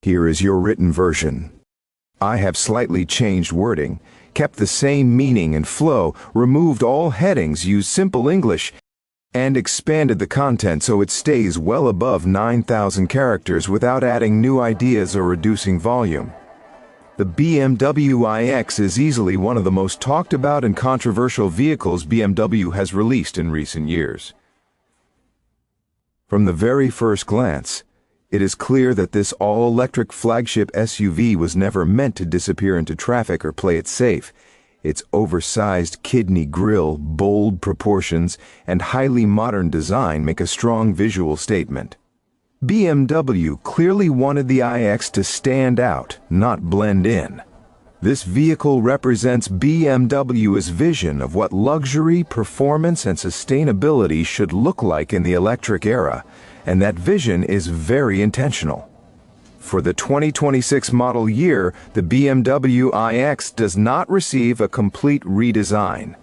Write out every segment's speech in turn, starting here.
Here is your written version. I have slightly changed wording, kept the same meaning and flow, removed all headings, used simple English, and expanded the content so it stays well above 9,000 characters without adding new ideas or reducing volume. The BMW iX is easily one of the most talked about and controversial vehicles BMW has released in recent years. From the very first glance, it is clear that this all-electric flagship SUV was never meant to disappear into traffic or play it safe. Its oversized kidney grille, bold proportions, and highly modern design make a strong visual statement. BMW clearly wanted the iX to stand out, not blend in. This vehicle represents BMW's vision of what luxury, performance, and sustainability should look like in the electric era, and that vision is very intentional. For the 2026 model year, the BMW iX does not receive a complete redesign.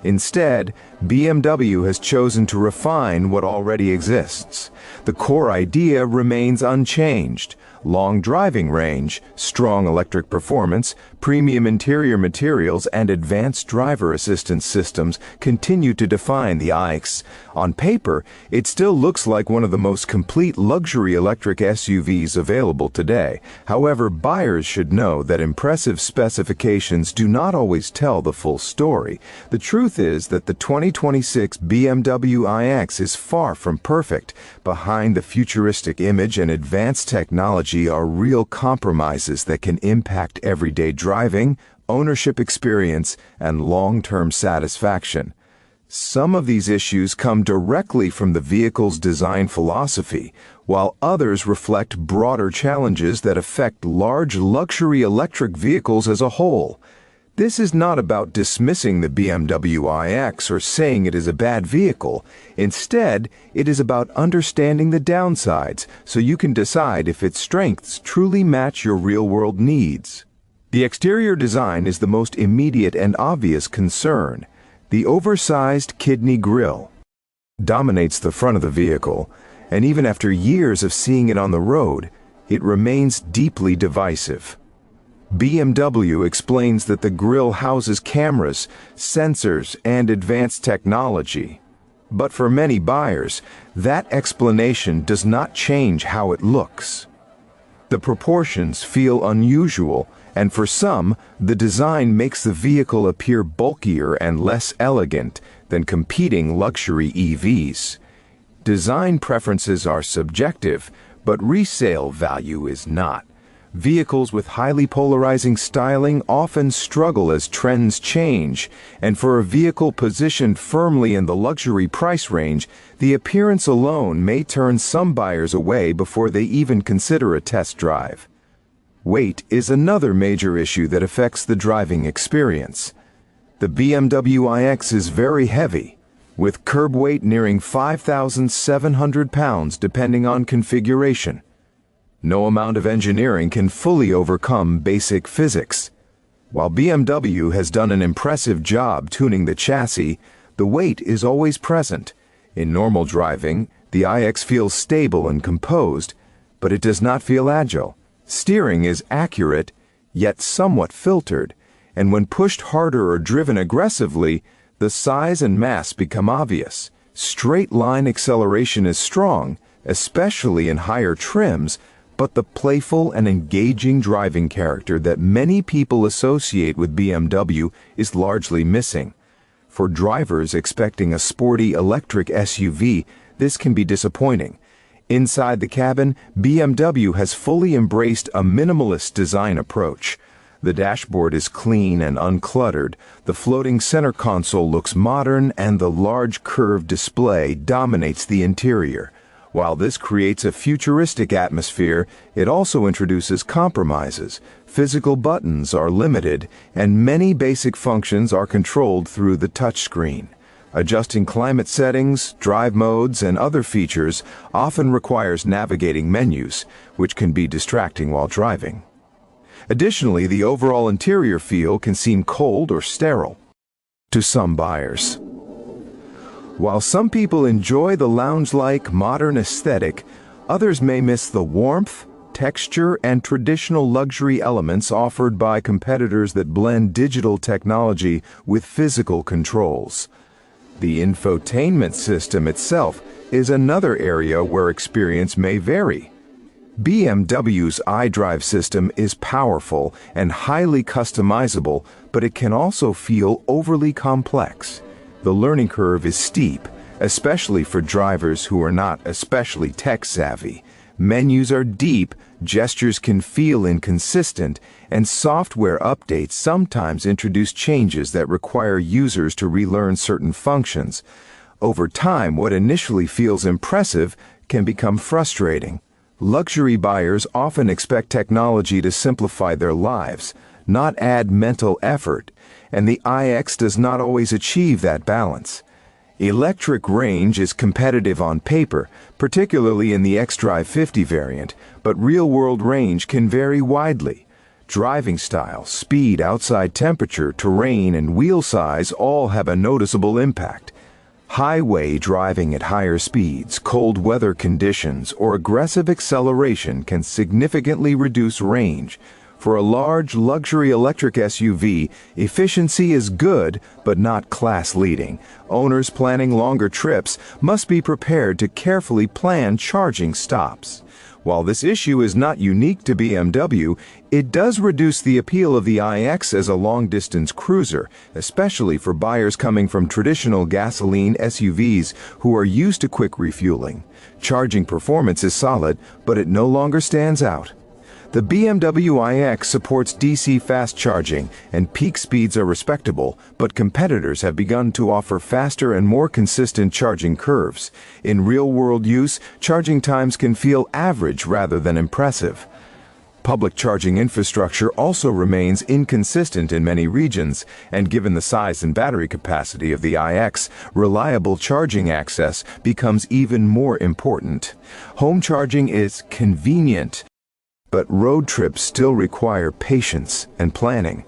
Instead, BMW has chosen to refine what already exists. The core idea remains unchanged. Long driving range, strong electric performance, premium interior materials, and advanced driver assistance systems continue to define the iX. On paper, it still looks like one of the most complete luxury electric SUVs available today. However, buyers should know that impressive specifications do not always tell the full story. The truth is that the 2026 BMW iX is far from perfect. Behind the futuristic image and advanced technology are real compromises that can impact everyday driving, ownership experience, and long-term satisfaction. Some of these issues come directly from the vehicle's design philosophy, while others reflect broader challenges that affect large luxury electric vehicles as a whole. This is not about dismissing the BMW iX or saying it is a bad vehicle. Instead, it is about understanding the downsides so you can decide if its strengths truly match your real-world needs. The exterior design is the most immediate and obvious concern. The oversized kidney grille dominates the front of the vehicle, and even after years of seeing it on the road, it remains deeply divisive. BMW explains that the grille houses cameras, sensors, and advanced technology. But for many buyers, that explanation does not change how it looks. The proportions feel unusual, and for some, the design makes the vehicle appear bulkier and less elegant than competing luxury EVs. Design preferences are subjective, but resale value is not. Vehicles with highly polarizing styling often struggle as trends change, and for a vehicle positioned firmly in the luxury price range, the appearance alone may turn some buyers away before they even consider a test drive. Weight is another major issue that affects the driving experience. The BMW iX is very heavy, with curb weight nearing 5,700 pounds depending on configuration. No amount of engineering can fully overcome basic physics. While BMW has done an impressive job tuning the chassis, the weight is always present. In normal driving, the iX feels stable and composed, but it does not feel agile. Steering is accurate, yet somewhat filtered, and when pushed harder or driven aggressively, the size and mass become obvious. Straight-line acceleration is strong, especially in higher trims, but the playful and engaging driving character that many people associate with BMW is largely missing. For drivers expecting a sporty electric SUV, this can be disappointing. Inside the cabin, BMW has fully embraced a minimalist design approach. The dashboard is clean and uncluttered, the floating center console looks modern, and the large curved display dominates the interior. While this creates a futuristic atmosphere, it also introduces compromises. Physical buttons are limited, and many basic functions are controlled through the touchscreen. Adjusting climate settings, drive modes, and other features often requires navigating menus, which can be distracting while driving. Additionally, the overall interior feel can seem cold or sterile to some buyers. While some people enjoy the lounge-like modern aesthetic, others may miss the warmth, texture and traditional luxury elements offered by competitors that blend digital technology with physical controls. The infotainment system itself is another area where experience may vary. BMW's iDrive system is powerful and highly customizable, but it can also feel overly complex. The learning curve is steep, especially for drivers who are not especially tech-savvy. Menus are deep, gestures can feel inconsistent, and software updates sometimes introduce changes that require users to relearn certain functions. Over time, what initially feels impressive can become frustrating. Luxury buyers often expect technology to simplify their lives, not add mental effort, and the iX does not always achieve that balance. Electric range is competitive on paper, particularly in the xDrive 50 variant, but real-world range can vary widely. Driving style, speed, outside temperature, terrain, and wheel size all have a noticeable impact. Highway driving at higher speeds, cold weather conditions, or aggressive acceleration can significantly reduce range. For a large luxury electric SUV, efficiency is good but not class-leading. Owners planning longer trips must be prepared to carefully plan charging stops. While this issue is not unique to BMW, it does reduce the appeal of the iX as a long-distance cruiser, especially for buyers coming from traditional gasoline SUVs who are used to quick refueling. Charging performance is solid, but it no longer stands out. The BMW iX supports DC fast charging, and peak speeds are respectable, but competitors have begun to offer faster and more consistent charging curves. In real-world use, charging times can feel average rather than impressive. Public charging infrastructure also remains inconsistent in many regions, and given the size and battery capacity of the iX, reliable charging access becomes even more important. Home charging is convenient, but road trips still require patience and planning.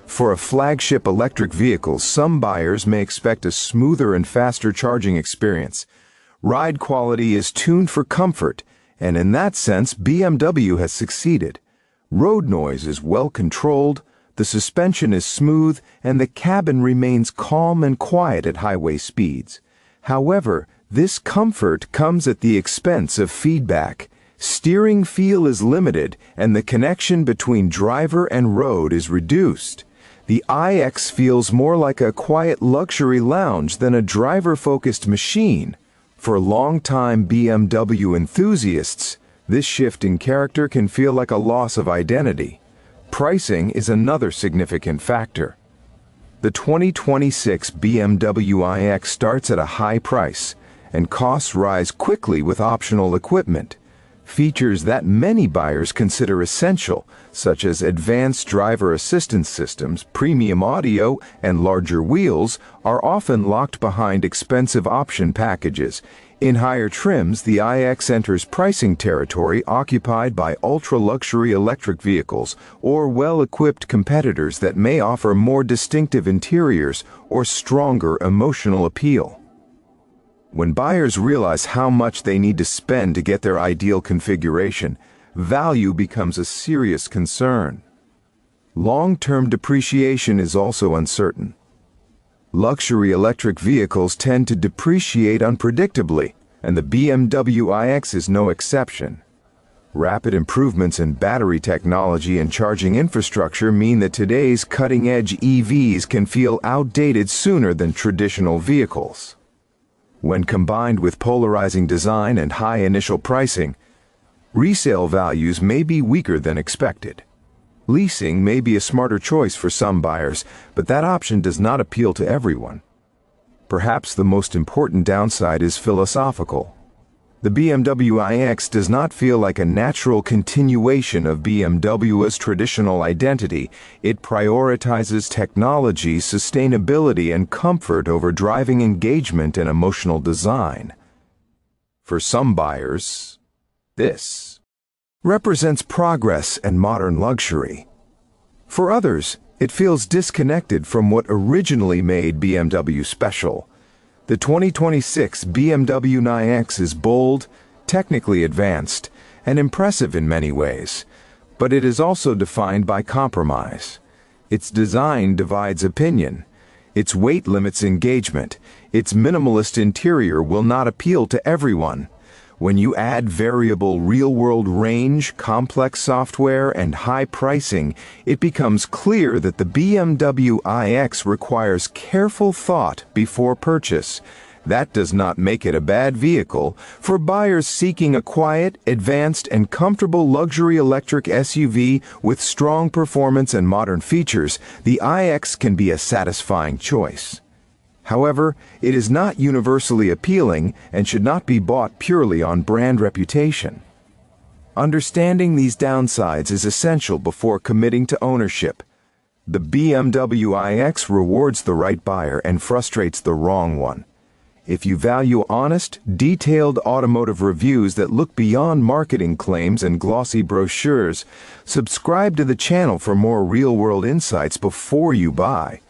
For a flagship electric vehicle, some buyers may expect a smoother and faster charging experience. Ride quality is tuned for comfort, and in that sense, BMW has succeeded. Road noise is well controlled, the suspension is smooth, and the cabin remains calm and quiet at highway speeds. However, this comfort comes at the expense of feedback. Steering feel is limited, and the connection between driver and road is reduced. The iX feels more like a quiet luxury lounge than a driver-focused machine. For longtime BMW enthusiasts, this shift in character can feel like a loss of identity. Pricing is another significant factor. The 2026 BMW iX starts at a high price, and costs rise quickly with optional equipment. Features that many buyers consider essential, such as advanced driver assistance systems, premium audio, and larger wheels, are often locked behind expensive option packages. In higher trims, the iX enters pricing territory occupied by ultra-luxury electric vehicles or well-equipped competitors that may offer more distinctive interiors or stronger emotional appeal. When buyers realize how much they need to spend to get their ideal configuration, value becomes a serious concern. Long-term depreciation is also uncertain. Luxury electric vehicles tend to depreciate unpredictably, and the BMW iX is no exception. Rapid improvements in battery technology and charging infrastructure mean that today's cutting-edge EVs can feel outdated sooner than traditional vehicles. When combined with polarizing design and high initial pricing, resale values may be weaker than expected. Leasing may be a smarter choice for some buyers, but that option does not appeal to everyone. Perhaps the most important downside is philosophical. The BMW iX does not feel like a natural continuation of BMW's traditional identity. It prioritizes technology, sustainability, and comfort over driving engagement and emotional design. For some buyers, this represents progress and modern luxury. For others, it feels disconnected from what originally made BMW special. The 2026 BMW iX is bold, technically advanced, and impressive in many ways, but it is also defined by compromise. Its design divides opinion. Its weight limits engagement. Its minimalist interior will not appeal to everyone. When you add variable real-world range, complex software, and high pricing, it becomes clear that the BMW iX requires careful thought before purchase. That does not make it a bad vehicle. For buyers seeking a quiet, advanced, and comfortable luxury electric SUV with strong performance and modern features, the iX can be a satisfying choice. However, it is not universally appealing and should not be bought purely on brand reputation. Understanding these downsides is essential before committing to ownership. The BMW iX rewards the right buyer and frustrates the wrong one. If you value honest, detailed automotive reviews that look beyond marketing claims and glossy brochures, subscribe to the channel for more real-world insights before you buy.